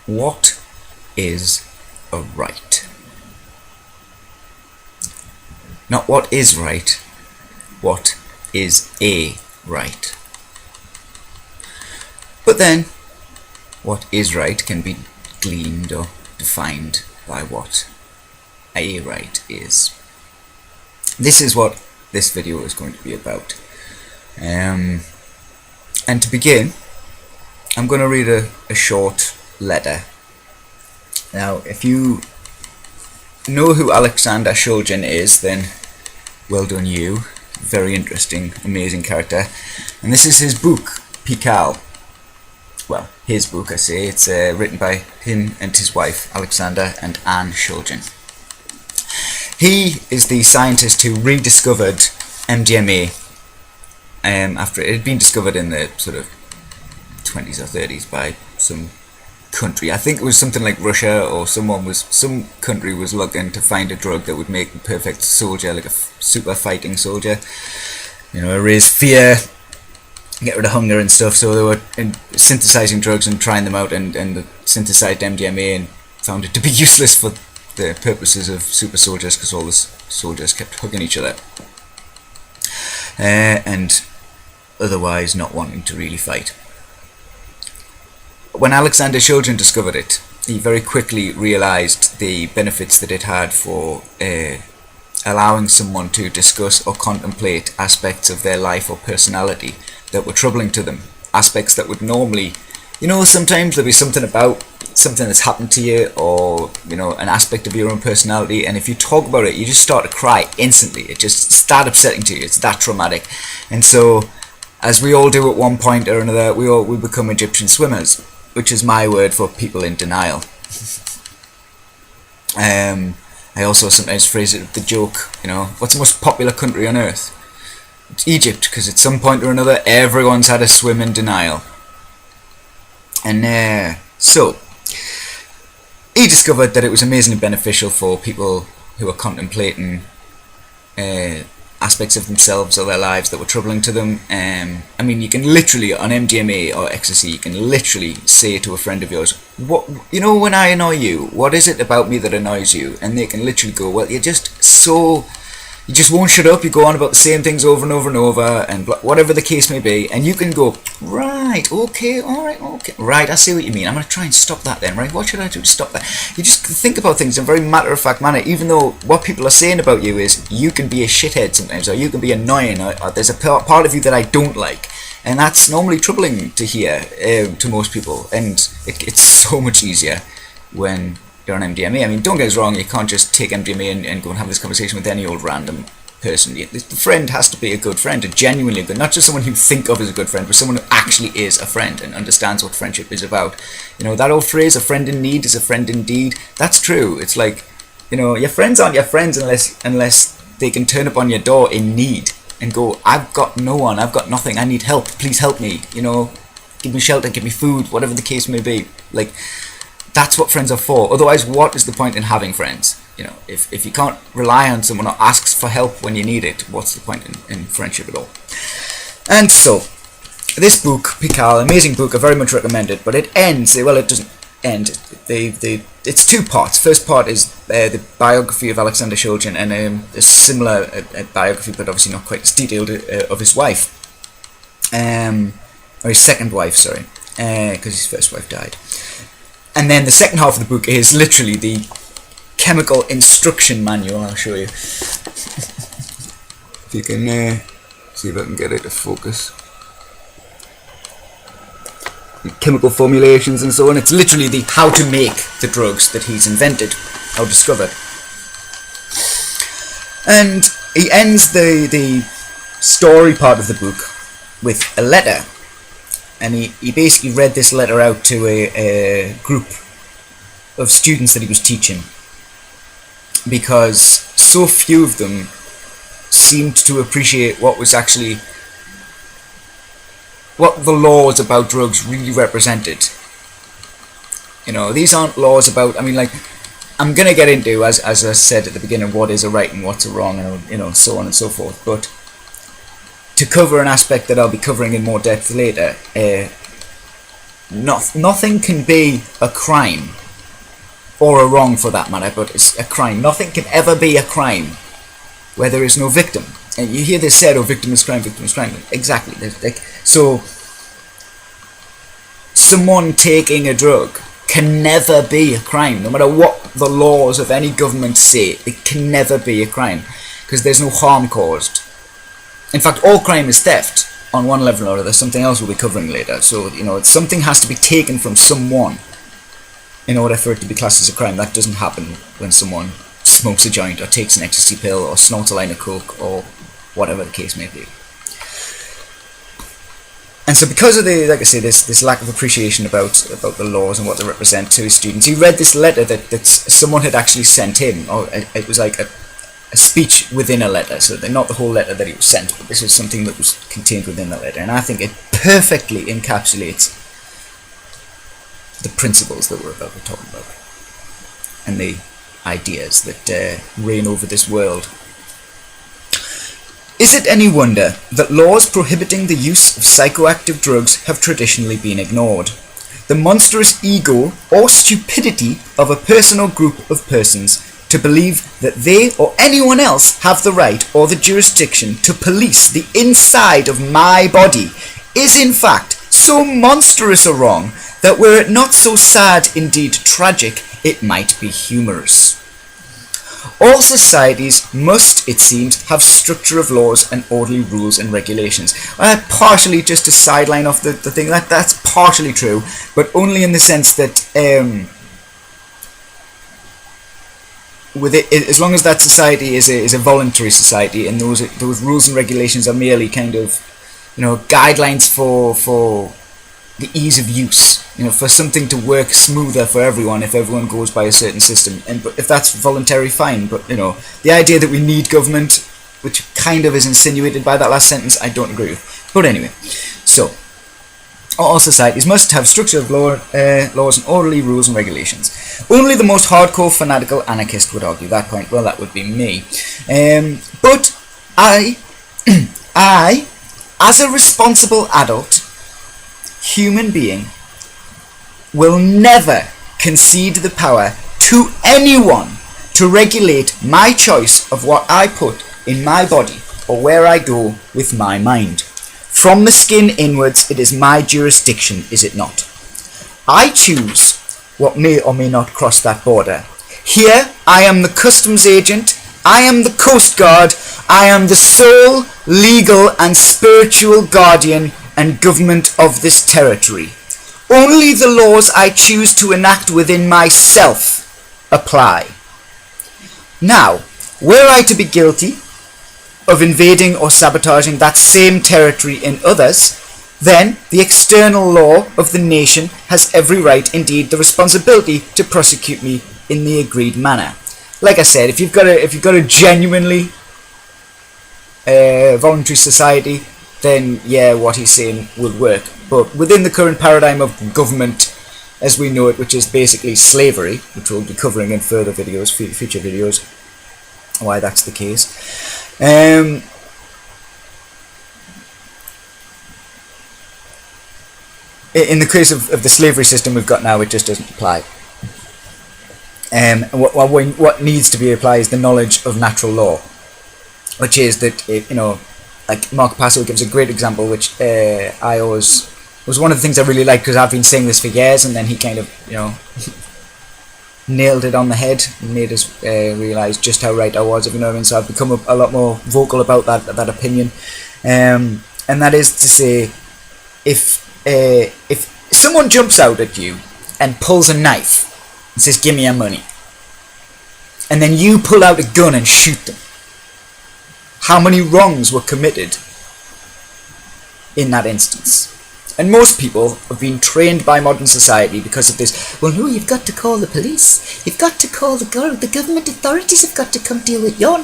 What is a right? Not what is right, what is a right? But then, what is right can be gleaned or defined by what a right is. This is what this video is going to be about. And to begin, I'm going to read a short letter. Now, if you know who Alexander Shulgin is, then well done you. Very interesting, amazing character. And this is his book, Pikal. Well, his book, I say. It's written by him and his wife, Alexander and Anne Shulgin. He is the scientist who rediscovered MDMA after it had been discovered in the sort of 20s or 30s by some country. I think it was something like Russia, or some country was looking to find a drug that would make the perfect soldier, like a super fighting soldier. Erase fear, get rid of hunger and stuff. So they were synthesizing drugs and trying them out, and synthesized MDMA and found it to be useless for the purposes of super soldiers, because all the soldiers kept hugging each other and otherwise not wanting to really fight. When Alexander Shulgin discovered it, he very quickly realized the benefits that it had for allowing someone to discuss or contemplate aspects of their life or personality that were troubling to them. Aspects that would normally, sometimes there'll be something about something that's happened to you, or an aspect of your own personality, and if you talk about it, you just start to cry instantly. It just starts upsetting to you. It's that traumatic. And so, as we all do at one point or another, we become Egyptian swimmers, which is my word for people in denial. I also sometimes phrase it with the joke, what's the most popular country on earth? It's Egypt, because at some point or another, everyone's had a swim in denial. And so, he discovered that it was amazingly beneficial for people who are contemplating aspects of themselves or their lives that were troubling to them. You can literally, on MDMA or ecstasy, you can literally say to a friend of yours, when I annoy you, what is it about me that annoys you? And they can literally go, well, you just won't shut up. You go on about the same things over and over and over, and whatever the case may be, and you can go, right, okay, alright, okay, right, I see what you mean. I'm going to try and stop that then, right? What should I do to stop that? You just think about things in a very matter-of-fact manner, even though what people are saying about you is you can be a shithead sometimes, or you can be annoying, or there's a part of you that I don't like. And that's normally troubling to hear to most people, and it's so much easier when you're on MDMA. Don't get us wrong, you can't just take MDMA and go and have this conversation with any old random person. The friend has to be a good friend, a genuinely good, not just someone you think of as a good friend, but someone who actually is a friend and understands what friendship is about. That old phrase, a friend in need is a friend indeed, that's true. It's like, your friends aren't your friends unless they can turn up on your door in need and go, I've got no one, I've got nothing, I need help, please help me, give me shelter, give me food, whatever the case may be. Like, that's what friends are for. Otherwise, what is the point in having friends? If you can't rely on someone or ask for help when you need it, what's the point in friendship at all? And so, this book, Pikal, amazing book, I very much recommend it, but it ends, well, it doesn't end, it's two parts. First part is the biography of Alexander Shulgin, and a similar biography, but obviously not quite as detailed, of his wife. Or his second wife, sorry, because his first wife died. And then the second half of the book is literally the chemical instruction manual. I'll show you. If you can see if I can get it to focus. The chemical formulations and so on. It's literally the how to make the drugs that he's invented or discovered. And he ends the story part of the book with a letter. And he basically read this letter out to a group of students that he was teaching, because so few of them seemed to appreciate what the laws about drugs really represented. These aren't laws about, I'm going to get into, as I said at the beginning, what is a right and what's a wrong, and so on and so forth, but to cover an aspect that I'll be covering in more depth later, Nothing can be a crime, or a wrong for that matter, but it's a crime. Nothing can ever be a crime where there is no victim. And you hear this said, oh, victim is crime, victim is crime. Exactly. So, someone taking a drug can never be a crime. No matter what the laws of any government say, it can never be a crime, because there's no harm caused. In fact, all crime is theft on one level or another. Something else we'll be covering later. So, something has to be taken from someone in order for it to be classed as a crime. That doesn't happen when someone smokes a joint or takes an ecstasy pill or snorts a line of coke or whatever the case may be. And so because of this lack of appreciation about the laws and what they represent to his students, he read this letter that someone had actually sent him, or it was like a speech within a letter, so not the whole letter that he was sent, but this is something that was contained within the letter, and I think it perfectly encapsulates the principles that we're about to talk about, and the ideas that reign over this world. Is it any wonder that laws prohibiting the use of psychoactive drugs have traditionally been ignored? The monstrous ego or stupidity of a person or group of persons to believe that they or anyone else have the right or the jurisdiction to police the inside of my body is in fact so monstrous a wrong that were it not so sad, indeed tragic, it might be humorous. All societies must, it seems, have structure of laws and orderly rules and regulations. Partially, just to sideline off the thing, that's partially true, but only in the sense that with it, as long as that society is a voluntary society, and those rules and regulations are merely kind of, guidelines for the ease of use, for something to work smoother for everyone if everyone goes by a certain system. But if that's voluntary, fine. But the idea that we need government, which kind of is insinuated by that last sentence, I don't agree with. But anyway, so all societies must have structure of laws and orderly rules and regulations. Only the most hardcore fanatical anarchist would argue that point. Well, that would be me. But I, as a responsible adult human being, will never concede the power to anyone to regulate my choice of what I put in my body or where I go with my mind. From the skin inwards, it is my jurisdiction, is it not? I choose what may or may not cross that border. Here, I am the customs agent, I am the coast guard, I am the sole legal and spiritual guardian and government of this territory. Only the laws I choose to enact within myself apply. Now, were I to be guilty of invading or sabotaging that same territory in others, then the external law of the nation has every right, indeed the responsibility, to prosecute me in the agreed manner. Like I said, if you've got a genuinely voluntary society, then yeah, what he's saying would work. But within the current paradigm of government as we know it, which is basically slavery, which we'll be covering in further videos, future videos, why that's the case. In the case of the slavery system we've got now, it just doesn't apply. What needs to be applied is the knowledge of natural law, which is that, like Mark Passo gives a great example, which I always was one of the things I really liked, because I've been saying this for years, and then he kind of, nailed it on the head and made us realise just how right I was, if you know what I mean. So I've become a lot more vocal about that opinion, and that is to say, if someone jumps out at you and pulls a knife and says, "Give me your money," and then you pull out a gun and shoot them, how many wrongs were committed in that instance? And most people have been trained by modern society because of this. Well, no, you've got to call the police. You've got to call the government authorities have got to come deal with it. You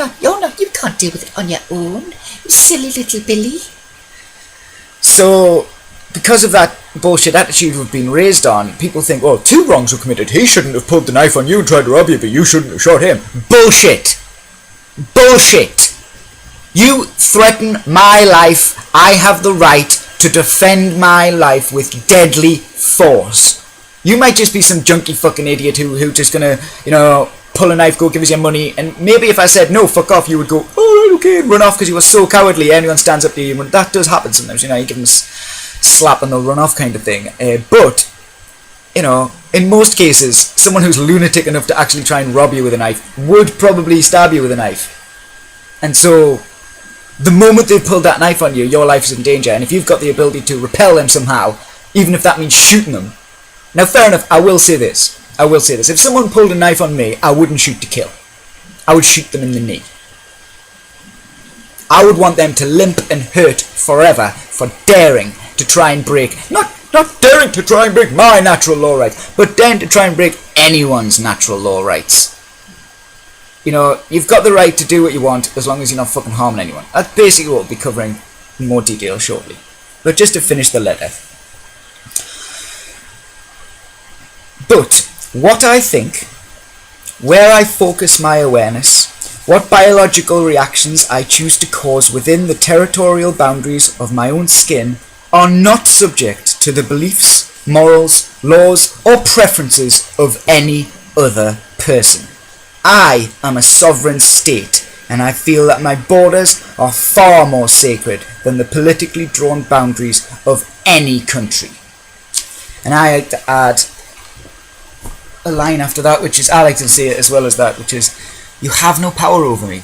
can't deal with it on your own, you silly little Billy. So, because of that bullshit attitude we've been raised on, people think, oh, 2 wrongs were committed. He shouldn't have pulled the knife on you and tried to rob you, but you shouldn't have shot him. Bullshit! Bullshit! You threaten my life, I have the right to defend my life with deadly force. You might just be some junky fucking idiot who just gonna, pull a knife, go give us your money, and maybe if I said, no, fuck off, you would go, alright, okay, and run off because you were so cowardly. Anyone stands up to you, and that does happen sometimes, you give them a slap and they'll run off kind of thing. But, in most cases, someone who's lunatic enough to actually try and rob you with a knife would probably stab you with a knife. And so, the moment they've pulled that knife on you, your life is in danger, and if you've got the ability to repel them somehow, even if that means shooting them. Now, fair enough, I will say this. If someone pulled a knife on me, I wouldn't shoot to kill. I would shoot them in the knee. I would want them to limp and hurt forever for daring to try and break, not daring to try and break my natural law rights, but daring to try and break anyone's natural law rights. You've got the right to do what you want as long as you're not fucking harming anyone. That's basically what we'll be covering in more detail shortly. But just to finish the letter. But what I think, where I focus my awareness, what biological reactions I choose to cause within the territorial boundaries of my own skin are not subject to the beliefs, morals, laws, or preferences of any other person. I am a sovereign state, and I feel that my borders are far more sacred than the politically drawn boundaries of any country. And I like to add a line after that, which is, I like to say it as well as that, which is, you have no power over me.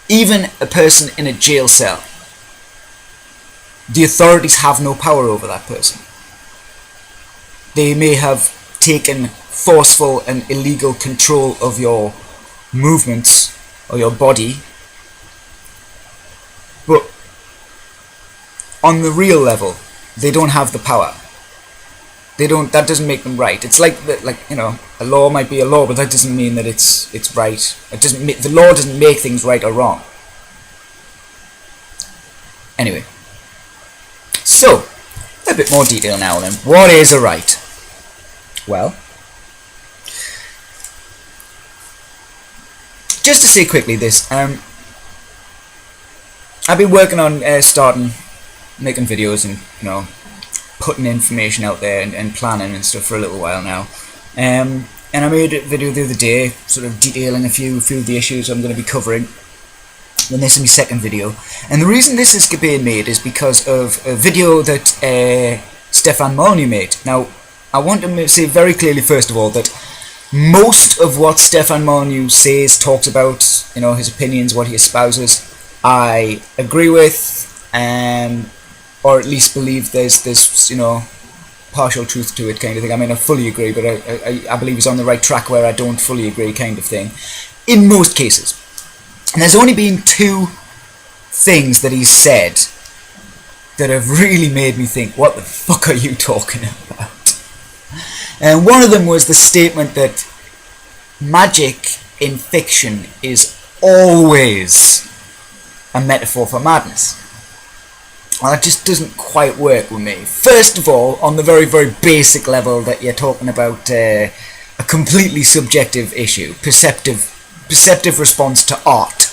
Even a person in a jail cell, the authorities have no power over that person. They may have taken forceful and illegal control of your movements or your body, but on the real level, they don't have the power. That doesn't make them right. It's like a law might be a law, but that doesn't mean that it's right. The law doesn't make things right or wrong. Anyway, so a bit more detail now then. What is a right? Well, just to say quickly this, I've been working on starting making videos and putting information out there and planning and stuff for a little while now. And I made a video the other day, sort of detailing a few of the issues I'm going to be covering. And this is my second video. And the reason this is being made is because of a video that Stefan Molyneux made. Now, I want to say very clearly, first of all, that most of what Stefan Molyneux says, talks about, his opinions, what he espouses, I agree with, or at least believe there's this, partial truth to it kind of thing. I mean, I fully agree, but I believe he's on the right track where I don't fully agree kind of thing. In most cases. And there's only been two things that he's said that have really made me think, what the fuck are you talking about? And one of them was the statement that magic in fiction is always a metaphor for madness. Well, it just doesn't quite work with me. First of all, on the very, very basic level that you're talking about a completely subjective issue, perceptive response to art,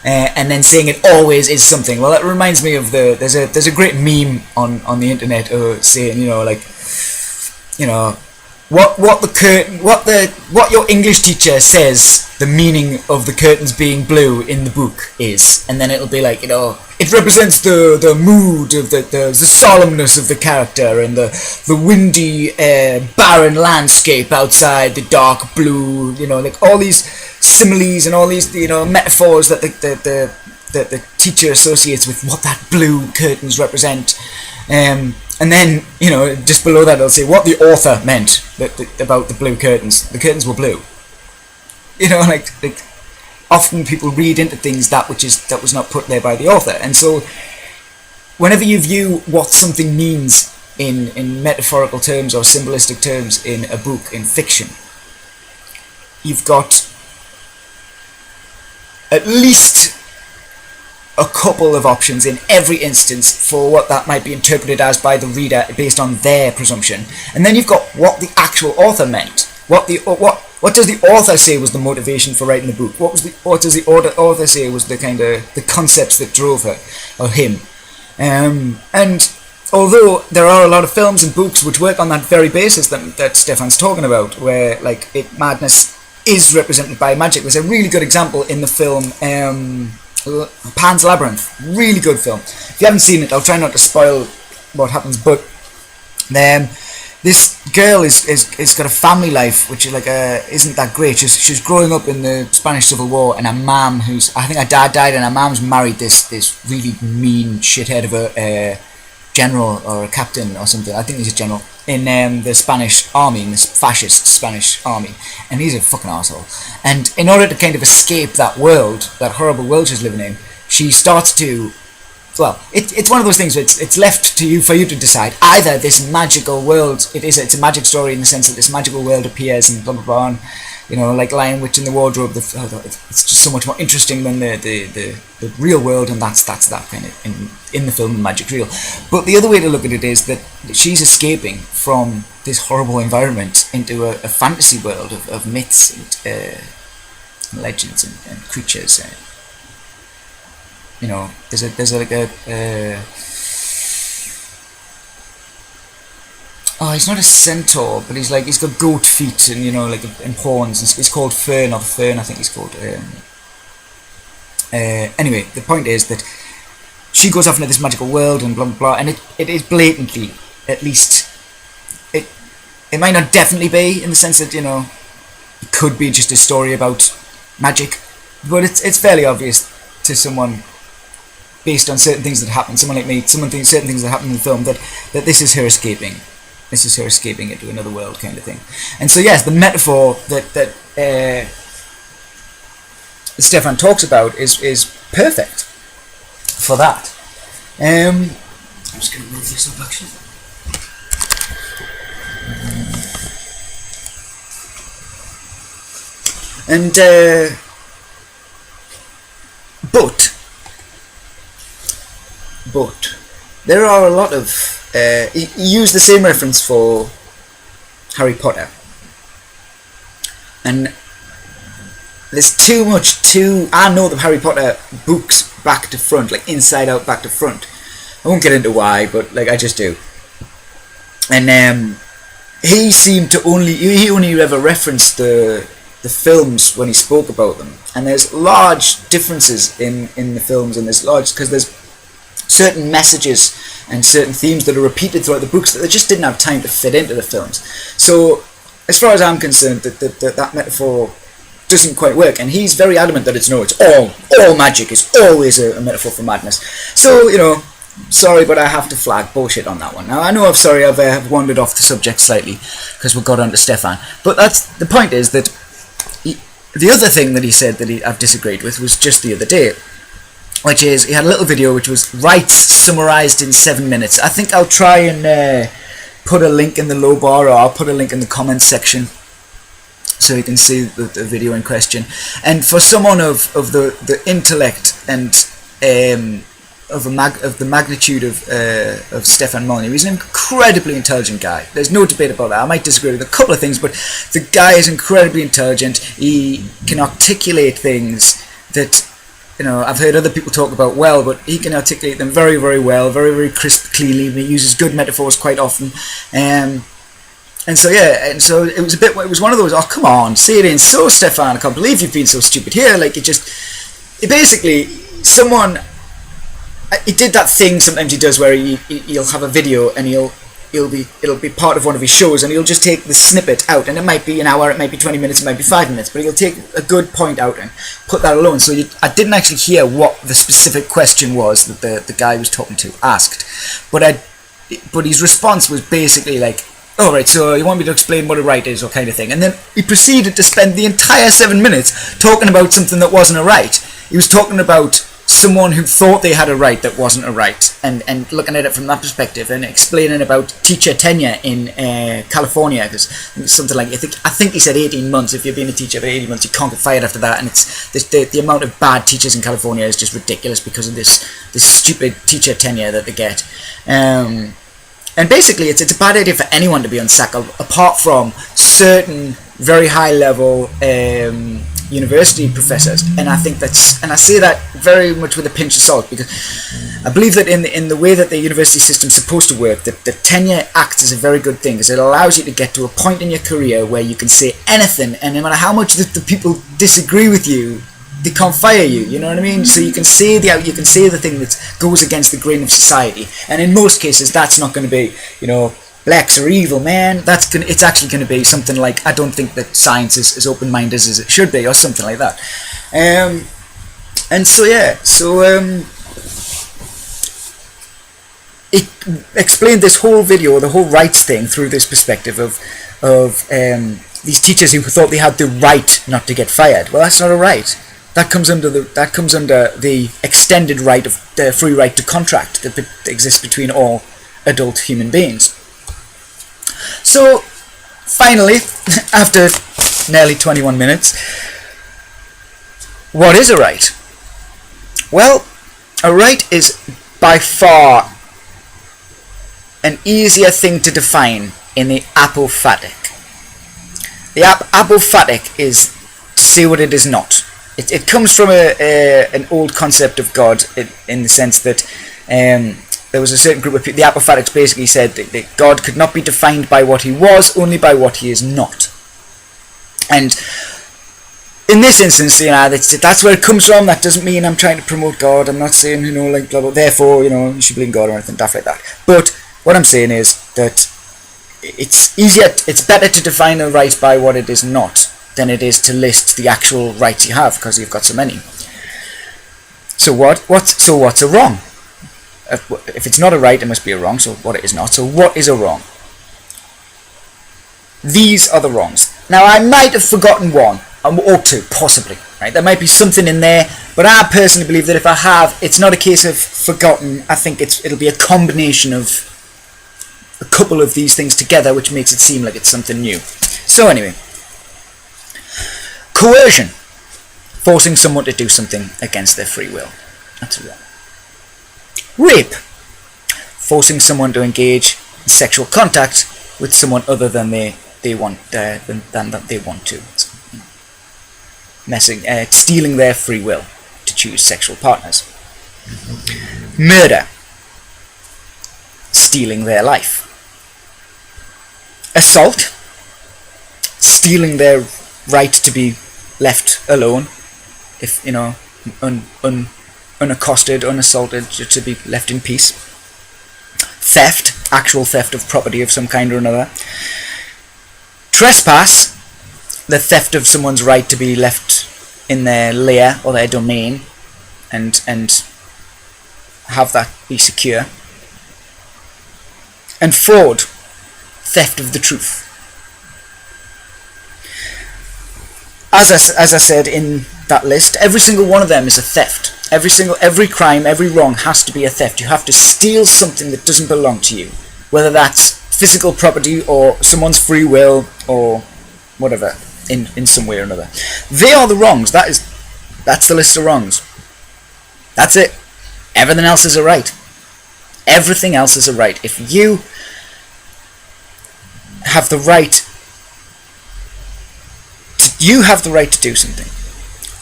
and then saying it always is something. Well, that reminds me of there's a great meme on the internet saying, what your English teacher says the meaning of the curtains being blue in the book is, and then it'll be like, it represents the mood of the solemnness of the character and the windy barren landscape outside, the dark blue, like all these similes and all these metaphors that the teacher associates with what that blue curtains represent. And then, just below that it'll say what the author meant about the blue curtains. The curtains were blue. Like often people read into things that was not put there by the author. And so whenever you view what something means in metaphorical terms or symbolistic terms in a book, in fiction, you've got at least a couple of options in every instance for what that might be interpreted as by the reader based on their presumption. And then you've got what the actual author meant. What does the author say was the motivation for writing the book? What does the author say was the concepts that drove her or him? And although there are a lot of films and books which work on that very basis that Stefan's talking about, where like madness is represented by magic, there's a really good example in the film Pan's Labyrinth. Really good film. If you haven't seen it, I'll try not to spoil what happens, but this girl is got a family life which is like isn't that great. She's growing up in the Spanish Civil War, and her mum, I think her dad died, and her mum's married this really mean shithead of a general or a captain or something. I think he's a general in the Spanish army, in this fascist Spanish army, and he's a fucking asshole. And in order to kind of escape that world, that horrible world she's living in, she starts to, well, it's one of those things where it's left to you for you to decide. Either this magical world, it's a magic story in the sense that this magical world appears and blah blah blah, and, you know, like Lion Witch in the Wardrobe, it's just so much more interesting than the real world, and that's that kind of in the film The Magic's Real. But the other way to look at it is that she's escaping from this horrible environment into a fantasy world of myths and legends and creatures. You know, there's like oh, he's not a centaur, but he's got goat feet and, you know, like, and horns. It's called Fern, or Fern, I think he's called. Anyway, the point is that she goes off into this magical world and blah blah blah, and it is blatantly, at least, it might not definitely be, in the sense that, you know, it could be just a story about magic, but it's fairly obvious to someone, based on certain things that happen, someone like me, someone thinks certain things that happen in the film, that this is her escaping. This is her escaping into another world, kind of thing. And so, yes, the metaphor that Stefan talks about is perfect for that. I'm just going to move this up, actually. And but there are a lot of he used the same reference for Harry Potter, and there's I know the Harry Potter books back to front, like inside out, back to front. I won't get into why, but like I just do. And he seemed to only ever referenced the films when he spoke about them, and there's large differences in the films, and there's certain messages and certain themes that are repeated throughout the books that they just didn't have time to fit into the films. So, as far as I'm concerned, that metaphor doesn't quite work, and he's very adamant that it's all magic is always a metaphor for madness. So, you know, sorry, but I have to flag bullshit on that one. Now, I know I've wandered off the subject slightly because we got on to Stefan, but the point is that the other thing that he said that I've disagreed with was just the other day, which is he had a little video which was rights summarised in 7 minutes. I think I'll try and put a link in the low bar, or I'll put a link in the comments section so you can see the video in question. And for someone of the intellect and of the magnitude of Stefan Molyneux, he's an incredibly intelligent guy. There's no debate about that. I might disagree with a couple of things, but the guy is incredibly intelligent. He can articulate things that, you know, I've heard other people talk about well, but he can articulate them very, very well, very, very crisp, cleanly. He uses good metaphors quite often. And so, yeah, and so it was one of those, oh, come on, say it in. So, Stefan, I can't believe you've been so stupid here. Like, it basically, he did that thing sometimes he does where he'll have a video and it'll be part of one of his shows, and he'll just take the snippet out, and it might be an hour, it might be 20 minutes, it might be 5 minutes, but he'll take a good point out and put that alone. So I didn't actually hear what the specific question was that the guy was talking to asked, but his response was basically like, oh, right, so you want me to explain what a right is, or kind of thing. And then he proceeded to spend the entire 7 minutes talking about something that wasn't a right. He was talking about someone who thought they had a right that wasn't a right, and looking at it from that perspective, and explaining about teacher tenure in California, because something like, I think he said 18 months. If you've been a teacher for 18 months, you can't get fired after that, and it's the amount of bad teachers in California is just ridiculous because of this stupid teacher tenure that they get. And basically, it's a bad idea for anyone to be unsacked, apart from certain very high level university professors, and I think and I say that very much with a pinch of salt, because I believe that in the way that the university system is supposed to work, that the tenure acts as a very good thing, because it allows you to get to a point in your career where you can say anything, and no matter how much the people disagree with you, they can't fire you. You know what I mean? So you can say the thing that goes against the grain of society, and in most cases, that's not going to be, blacks are evil, man. It's actually going to be something like, I don't think that science is as open-minded as it should be, or something like that. It explained this whole video, the whole rights thing, through this perspective of these teachers who thought they had the right not to get fired. Well, that's not a right. That comes under the extended right of the free right to contract that exists between all adult human beings. So, finally, after nearly 21 minutes, what is a right? Well, a right is by far an easier thing to define in the apophatic. The apophatic is to say what it is not. It comes from an old concept of God, in the sense that there was a certain group of people. The apophatics basically said that God could not be defined by what he was, only by what he is not. And in this instance, that's where it comes from. That doesn't mean I'm trying to promote God. I'm not saying, like, blah, blah, therefore, you should believe in God or anything, stuff like that. But what I'm saying is that it's better to define a right by what it is not than it is to list the actual rights you have, because you've got so many. So what's a wrong? If it's not a right, it must be a wrong. So what it is not. So what is a wrong? These are the wrongs. Now, I might have forgotten one, or two, possibly. Right? There might be something in there, but I personally believe that if I have, it's not a case of forgotten. I think it'll be a combination of a couple of these things together, which makes it seem like it's something new. So anyway, coercion, forcing someone to do something against their free will. That's a wrong. Rape, forcing someone to engage in sexual contact with someone other than they want to. Stealing their free will to choose sexual partners. Murder, stealing their life. Assault, stealing their right to be left alone, if unaccosted, unassaulted, to be left in peace. Theft, actual theft of property of some kind or another. Trespass, the theft of someone's right to be left in their lair or their domain, and have that be secure. And fraud, theft of the truth. As I said in that list, every single one of them is a theft. Every crime, every wrong has to be a theft. You have to steal something that doesn't belong to you, whether that's physical property or someone's free will or whatever, in some way or another. They are the wrongs. That's the list of wrongs. That's it. Everything else is a right. Everything else is a right. If you have the right to do something,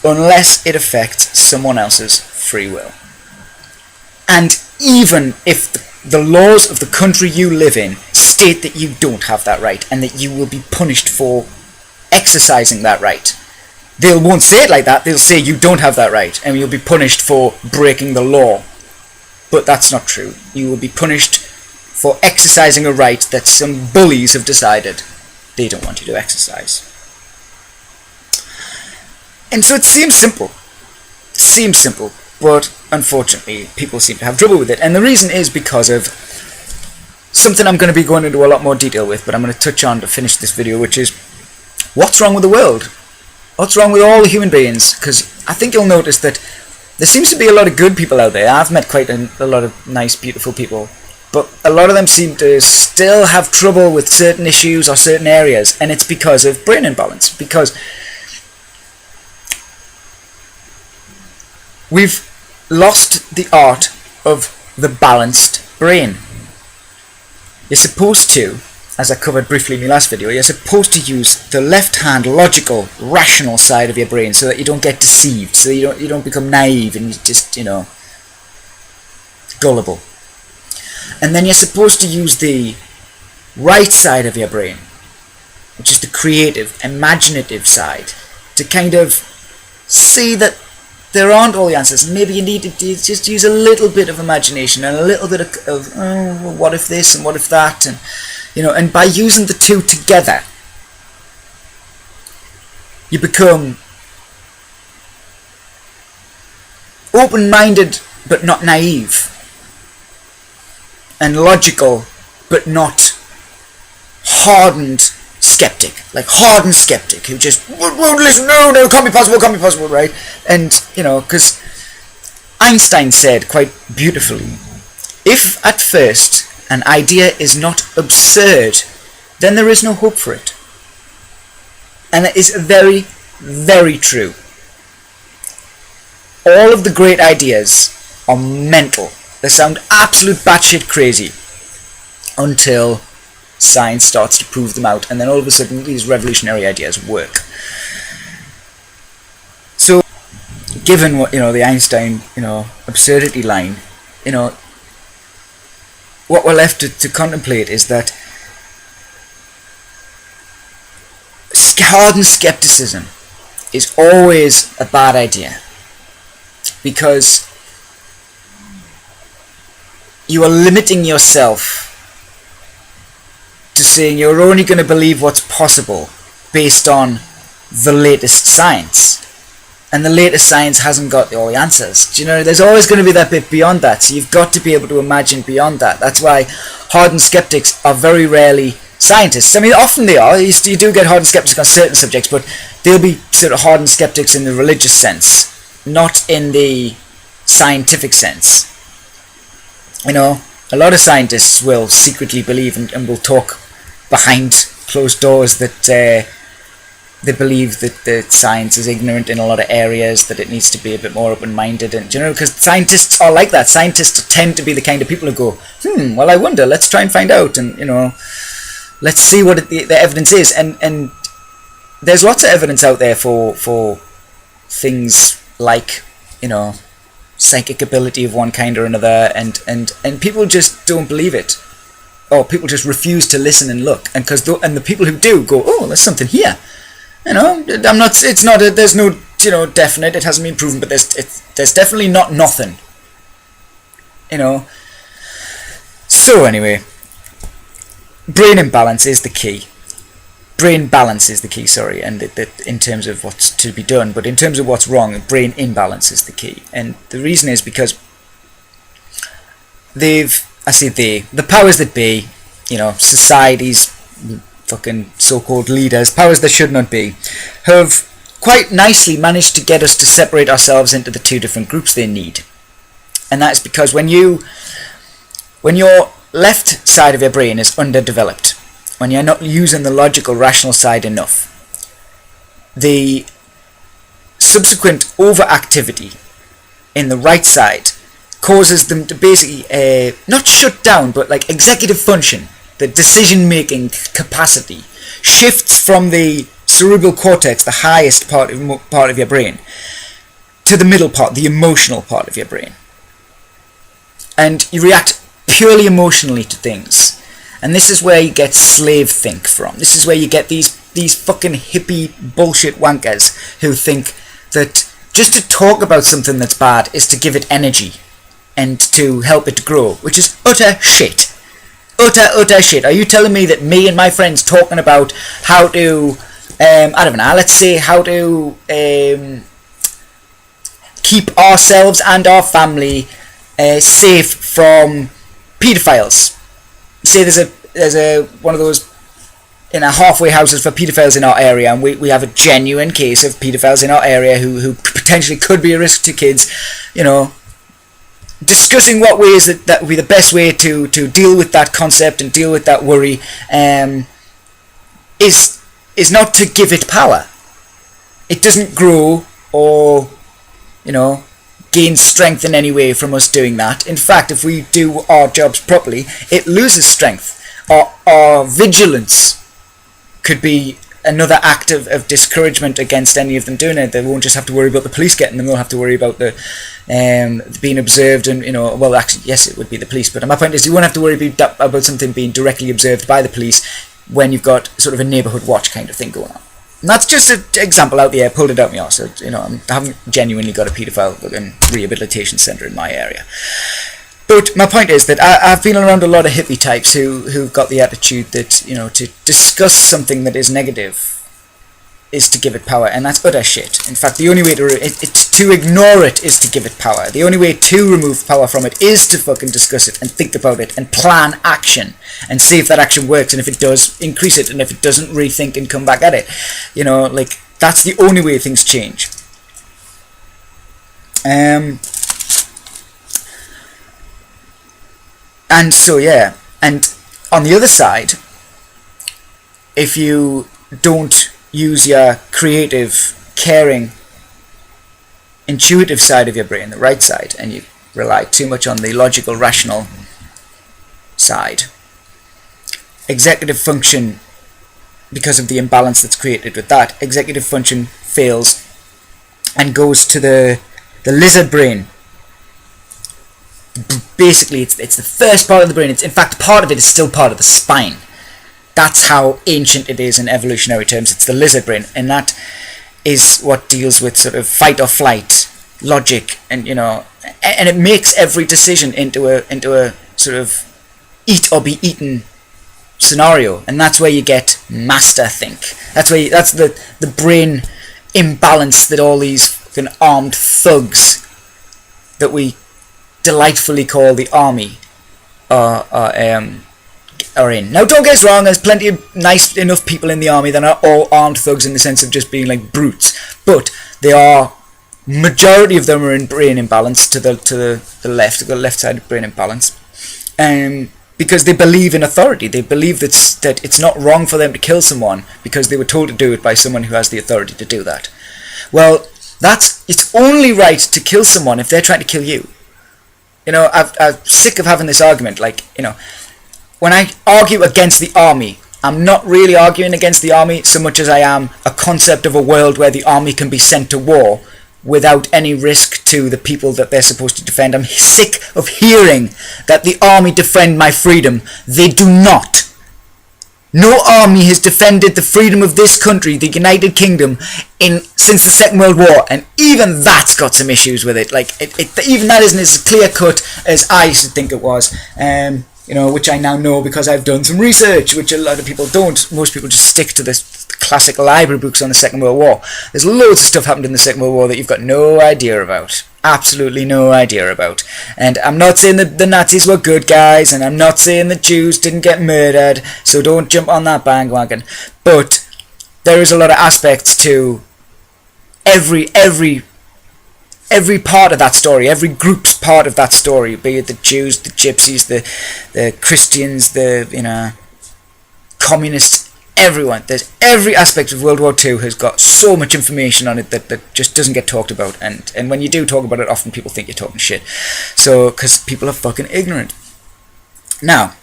unless it affects someone else's free will. And even if the laws of the country you live in state that you don't have that right, and that you will be punished for exercising that right, they won't say it like that. They'll say you don't have that right, and you'll be punished for breaking the law. But that's not true. You will be punished for exercising a right that some bullies have decided they don't want you to exercise. And so it seems simple. But unfortunately, people seem to have trouble with it. And the reason is because of something I'm going to be going into a lot more detail with, but I'm going to touch on to finish this video, which is what's wrong with the world? What's wrong with all the human beings? Because I think you'll notice that there seems to be a lot of good people out there. I've met quite a lot of nice, beautiful people, but a lot of them seem to still have trouble with certain issues or certain areas, and it's because of brain imbalance. Because we've lost the art of the balanced brain. You're supposed to as I covered briefly in my last video, you're supposed to use the left-hand logical, rational side of your brain so that you don't get deceived, so you don't become naive and you just, gullible. And then you're supposed to use the right side of your brain, which is the creative, imaginative side, to kind of see that there aren't all the answers. Maybe you need to just use a little bit of imagination and a little bit of well, what if this and what if that, and by using the two together, you become open-minded but not naive, and logical but not hardened skeptic, like hardened skeptic who just won't listen. No, can't be possible, right? And because Einstein said quite beautifully, if at first an idea is not absurd, then there is no hope for it. And that is very, very true. All of the great ideas are mental. They sound absolute batshit crazy until science starts to prove them out, and then all of a sudden these revolutionary ideas work. So, given what the Einstein absurdity line, what we're left to contemplate is that hardened skepticism is always a bad idea, because you are limiting yourself to saying you're only going to believe what's possible based on the latest science. And the latest science hasn't got all the answers. There's always going to be that bit beyond that. So you've got to be able to imagine beyond that. That's why hardened skeptics are very rarely scientists. I mean, often they are. You do get hardened skeptics on certain subjects, but they'll be sort of hardened skeptics in the religious sense, not in the scientific sense. A lot of scientists will secretly believe and will talk behind closed doors that they believe that the science is ignorant in a lot of areas, that it needs to be a bit more open-minded, and because scientists are like that. Scientists tend to be the kind of people who go, well, I wonder, let's try and find out, and let's see what the evidence is, and there's lots of evidence out there for things like psychic ability of one kind or another, and people just don't believe it, or people just refuse to listen and look, and the people who do go, oh, there's something here. It's not. There's no, definite. It hasn't been proven, but there's definitely not nothing. So anyway, brain imbalance is the key. Brain balance is the key. Sorry, and in terms of what's to be done, but in terms of what's wrong, brain imbalance is the key. And the reason is because the powers that be, societies, fucking so-called leaders, powers that should not be, have quite nicely managed to get us to separate ourselves into the two different groups they need. And that is because when your left side of your brain is underdeveloped, when you're not using the logical, rational side enough, the subsequent overactivity in the right side causes them to basically not shut down, but like executive function. The decision-making capacity shifts from the cerebral cortex, the highest part of your brain, to the middle part, the emotional part of your brain. And you react purely emotionally to things. And this is where you get slave think from. This is where you get these fucking hippie bullshit wankers who think that just to talk about something that's bad is to give it energy and to help it grow, which is utter shit. Utter shit. Are you telling me that me and my friends talking about how to, let's say how to keep ourselves and our family safe from paedophiles? Say there's a one of those halfway houses for paedophiles in our area, and we have a genuine case of paedophiles in our area who potentially could be a risk to kids, discussing what ways that would be the best way to deal with that concept and deal with that worry is not to give it power. It doesn't grow or gain strength in any way from us doing that. In fact, if we do our jobs properly, it loses strength. Or vigilance could be another act of discouragement against any of them doing it. They won't just have to worry about the police getting them, they'll have to worry about the being observed, and well, actually yes, it would be the police, but my point is you won't have to worry about something being directly observed by the police when you've got sort of a neighbourhood watch kind of thing going on. And that's just an example out there, pulled it out my arse. So, I haven't genuinely got a paedophile rehabilitation centre in my area. But my point is that I've been around a lot of hippie types who've got the attitude that, to discuss something that is negative is to give it power, and that's utter shit. In fact, the only way to ignore it is to give it power. The only way to remove power from it is to fucking discuss it and think about it and plan action and see if that action works, and if it does, increase it, and if it doesn't, rethink and come back at it. That's the only way things change. And so, yeah, and on the other side, if you don't use your creative, caring, intuitive side of your brain, the right side, and you rely too much on the logical, rational side, executive function, because of the imbalance that's created with that, executive function fails and goes to the lizard brain. Basically, it's the first part of the brain. In fact, part of it is still part of the spine. That's how ancient it is in evolutionary terms. It's the lizard brain, and that is what deals with sort of fight or flight logic, and and it makes every decision into a sort of eat or be eaten scenario, and that's where you get master think. That's the brain imbalance that all these fucking armed thugs that we delightfully call the army are in. Now, don't get us wrong, there's plenty of nice enough people in the army that are all armed thugs in the sense of just being like brutes, but majority of them are in brain imbalance to the left side of brain imbalance, because they believe in authority. They believe that it's not wrong for them to kill someone because they were told to do it by someone who has the authority to do that. Well, it's only right to kill someone if they're trying to kill you. I'm sick of having this argument. When I argue against the army, I'm not really arguing against the army so much as I am a concept of a world where the army can be sent to war without any risk to the people that they're supposed to defend. I'm sick of hearing that the army defend my freedom. They do not. No army has defended the freedom of this country, the United Kingdom, since the Second World War, and even that's got some issues with it. Even that isn't as clear cut as I used to think it was. Which I now know because I've done some research, which a lot of people don't. Most people just stick to the classic library books on the Second World War. There's loads of stuff happened in the Second World War that you've got no idea about. Absolutely no idea about. And I'm not saying that the Nazis were good guys, and I'm not saying that Jews didn't get murdered, so don't jump on that bandwagon. But there is a lot of aspects to every part of that story, every group's part of that story, be it the Jews, the Gypsies, the Christians, the communists, everyone. There's every aspect of World War II has got so much information on it that just doesn't get talked about, and when you do talk about it, often people think you're talking shit. So, because people are fucking ignorant. Now,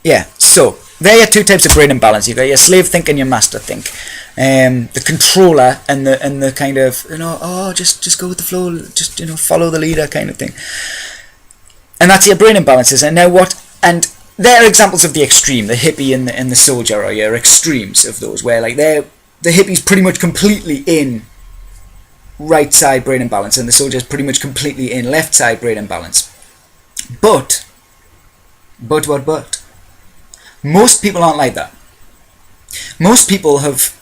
yeah, so there are two types of brain imbalance. You've got your slave think and your master think. The controller and the kind of just go with the flow, just follow the leader kind of thing. And that's your brain imbalances. And there are examples of the extreme. The hippie and the soldier are your extremes of those, where the hippie's pretty much completely in right side brain imbalance, and the soldier's pretty much completely in left side brain imbalance. But most people aren't like that. Most people have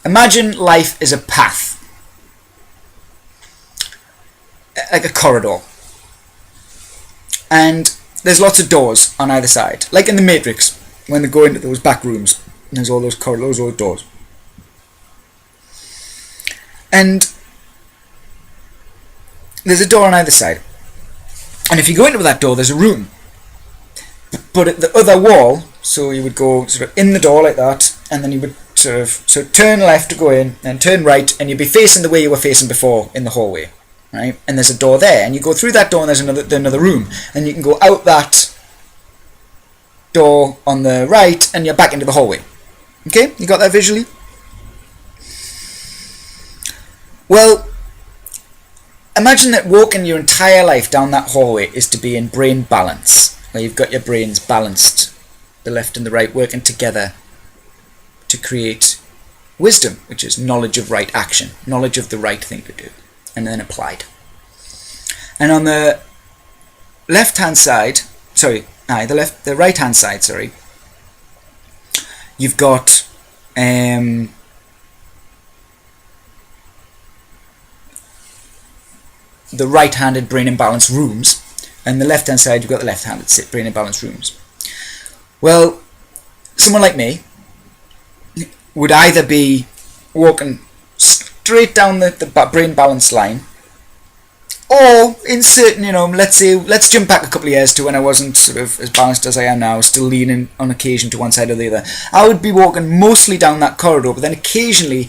imagine life is a path, like a corridor, and there's lots of doors on either side, like in the Matrix when they go into those back rooms. There's all those corridors, all those doors, and there's a door on either side. And if you go into that door, there's a room, but at the other wall. So you would go sort of in the door like that, and then you would sort of turn left to go in, and turn right, and you'd be facing the way you were facing before in the hallway, right? And there's a door there, and you go through that door, and there's another room, and you can go out that door on the right, and you're back into the hallway. Okay, you got that visually? Well, imagine that walking your entire life down that hallway is to be in brain balance, where you've got your brains balanced, the left and the right working together to create wisdom, which is knowledge of right action, knowledge of the right thing to do, and then applied. And on the left-hand side, the right-hand side, you've got the right-handed brain imbalance rooms, and the left-hand side you've got the left-handed brain imbalance rooms. Well, someone like me would either be walking straight down the brain balance line, or in certain, let's jump back a couple of years to when I wasn't sort of as balanced as I am now, still leaning on occasion to one side or the other. I would be walking mostly down that corridor, but then occasionally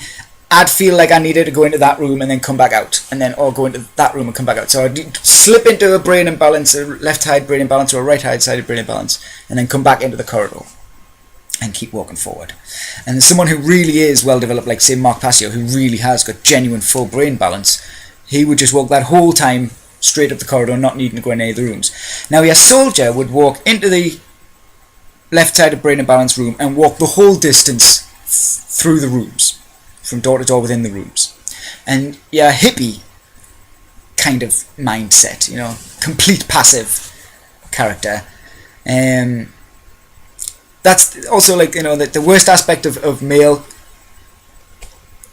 I'd feel like I needed to go into that room and then come back out, or go into that room and come back out. So I'd slip into a brain imbalance, a left-side brain imbalance or a right-side brain imbalance, and then come back into the corridor and keep walking forward. And someone who really is well developed, like say Mark Passio, who really has got genuine full brain balance, he would just walk that whole time straight up the corridor, not needing to go in any of the rooms. Now your soldier would walk into the left-sided brain imbalance room and walk the whole distance through the rooms, from door to door within the rooms. And your hippie kind of mindset, complete passive character. That's also the worst aspect of male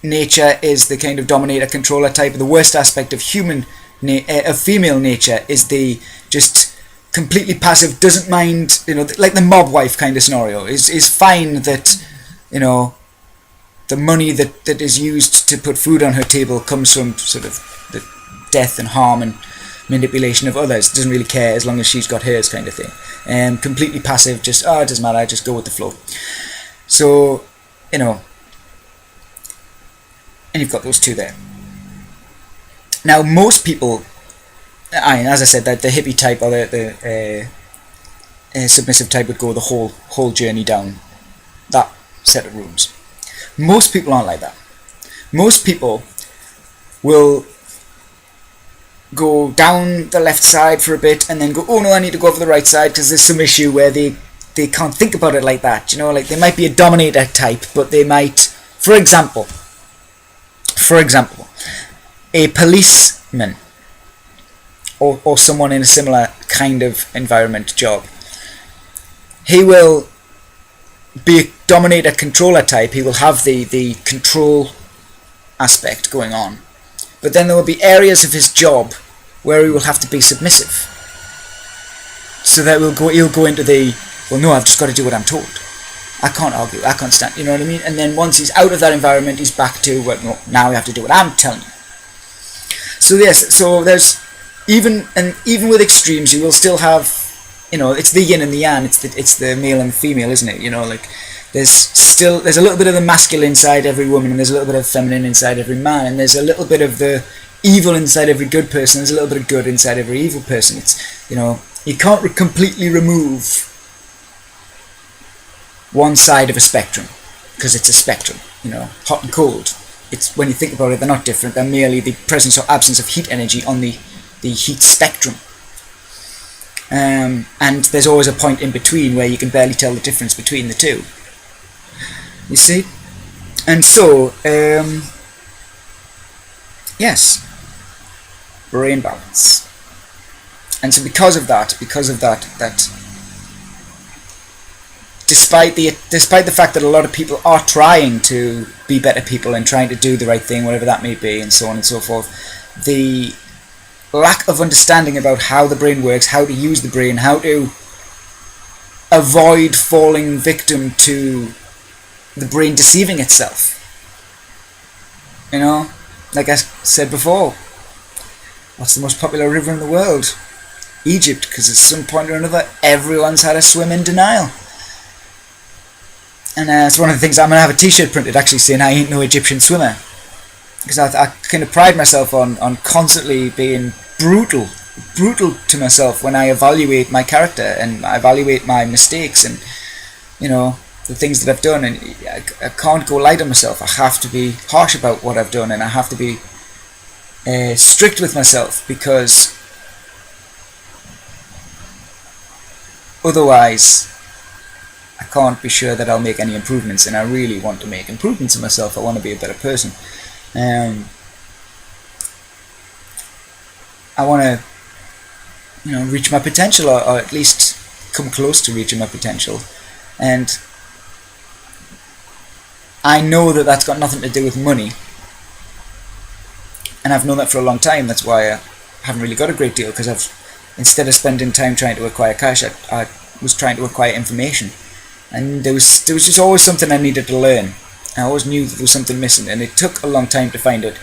nature is the kind of dominator controller type. The worst aspect of of female nature is the just completely passive, doesn't mind, like the mob wife kind of scenario. Is fine that the money that is used to put food on her table comes from sort of the death and harm and manipulation of others. Doesn't really care as long as she's got hers, kind of thing. Completely passive, just it doesn't matter, I just go with the flow. So and you've got those two there. Now most people, as I said, that the hippie type or the submissive type would go the whole journey down that set of rooms. Most people aren't like that. Most people will go down the left side for a bit and then go, oh no, I need to go over the right side because there's some issue where they can't think about it like that. Like they might be a dominator type, but they might, for example, a policeman or someone in a similar kind of environment job, he will be a dominator controller type. He will have the control aspect going on, but then there will be areas of his job where he will have to be submissive, so that he'll go into well no, I've just got to do what I'm told, I can't argue, I can't stand, you know what I mean? And then once he's out of that environment, he's back to, well, no, now we have to do what I'm telling you. So yes, so there's even with extremes, you will still have, it's the yin and the yang, it's the male and female, isn't it? Like there's a little bit of the masculine inside every woman, and there's a little bit of feminine inside every man, and there's a little bit of the evil inside every good person, there's a little bit of good inside every evil person. It's, you can't completely remove one side of a spectrum, because it's a spectrum, hot and cold. It's, when you think about it, they're not different, they're merely the presence or absence of heat energy on the heat spectrum. And there's always a point in between where you can barely tell the difference between the two. You see? And so, yes, brain balance. And so because of that despite the fact that a lot of people are trying to be better people and trying to do the right thing, whatever that may be, and so on and so forth, the lack of understanding about how the brain works, how to use the brain, how to avoid falling victim to the brain deceiving itself. Like I said before, what's the most popular river in the world? Egypt, because at some point or another everyone's had a swim in denial. And it's one of the things, I'm going to have a t-shirt printed actually saying I ain't no Egyptian swimmer, because I kind of pride myself on constantly being brutal brutal to myself when I evaluate my character and I evaluate my mistakes and, you know, the things that I've done, and I can't go light on myself. I have to be harsh about what I've done, and I have to be strict with myself, because otherwise I can't be sure that I'll make any improvements, and I really want to make improvements in myself. I want to be a better person. I want to, you know, reach my potential, or at least come close to reaching my potential. And I know that that's got nothing to do with money, and I've known that for a long time. That's why I haven't really got a great deal, because instead of spending time trying to acquire cash, I was trying to acquire information, and there was just always something I needed to learn. I always knew that there was something missing, and it took a long time to find it.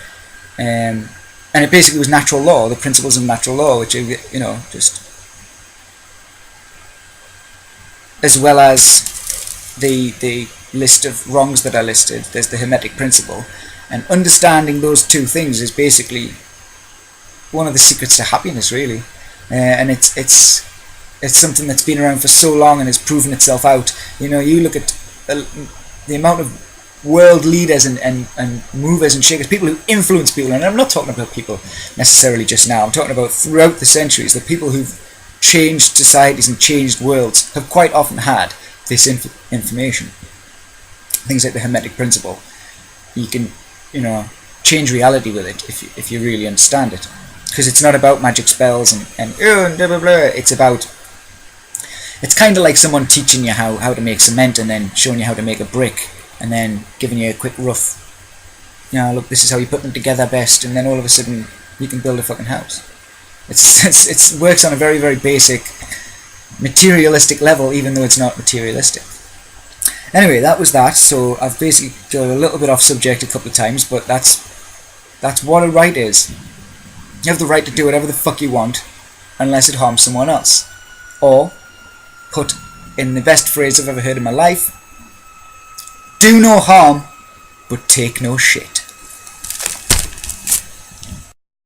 And it basically was natural law, the principles of natural law, which, you know, just, as well as the list of wrongs that I listed. There's the Hermetic principle, and understanding those two things is basically one of the secrets to happiness, really. And it's something that's been around for so long and has proven itself out. You know, you look at the amount of world leaders and movers and shakers, people who influence people, and I'm not talking about people necessarily just now, I'm talking about throughout the centuries. The people who've changed societies and changed worlds have quite often had this information. Things like the Hermetic principle. You can, you know, change reality with it if you really understand it. Because it's not about magic spells and blah blah blah. It's kind of like someone teaching you how to make cement, and then showing you how to make a brick, and then giving you a quick rough, you know, look, this is how you put them together best, and then all of a sudden you can build a fucking house. It works on a very, very basic materialistic level, even though it's not materialistic. Anyway, that was that. So I've basically got a little bit off subject a couple of times, but that's what a right is. You have the right to do whatever the fuck you want, unless it harms someone else. Or, put in the best phrase I've ever heard in my life, do no harm, but take no shit.